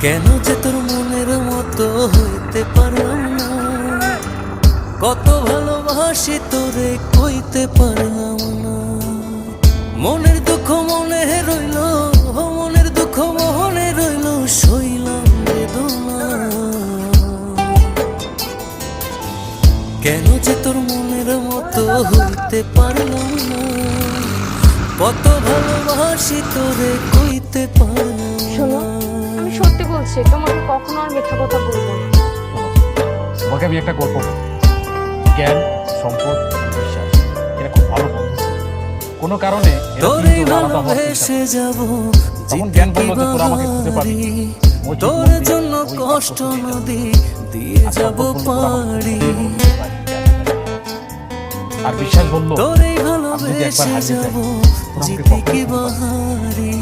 কেন যে তোর মনের মতো হইতে পারলাম না, কত ভালোবাসি তোরে কইতে পারলাম না। মনের দুঃখ মনে রইল, মনের দুঃখ মনে রইল, সইলাম বেদনা। কেন যে তোর মনের মতো হইতে পারলাম না, কত ভালোবাসি তোরে কইতে পারলাম শোনো, না। আমি সত্যি বলছি, তোমাকে কখনো আর মিথ্যা কথা বলবো না। তোমাকে আমি একটা গল্প বলি। জ্ঞান, সম্পদ, বিশ্বাস এরা খুব ভালো বন্ধু ছিল। কোনো কারণে এরা তোরে তিনজন আলাদা হওয়ার চেষ্টা ভালোবেসে করে। যাব, তখন জ্ঞান বলল যে তোরা আমাকে খুঁজে পাবি, ওই যে তোর মন্দির, জন্য ওই কষ্ট পাথর থেকে নদী দিয়ে আর যাব সম্পদ বলল তোরা আমাকে পারি। খুঁজে পাবি। আর বিশ্বাস বলল তোরে আমি যদি একবার ভালোবেসে হারিয়ে যাই, যাব, তোরা আমাকে জিতে কখনো কি খুঁজে পাবি না। বাহারি।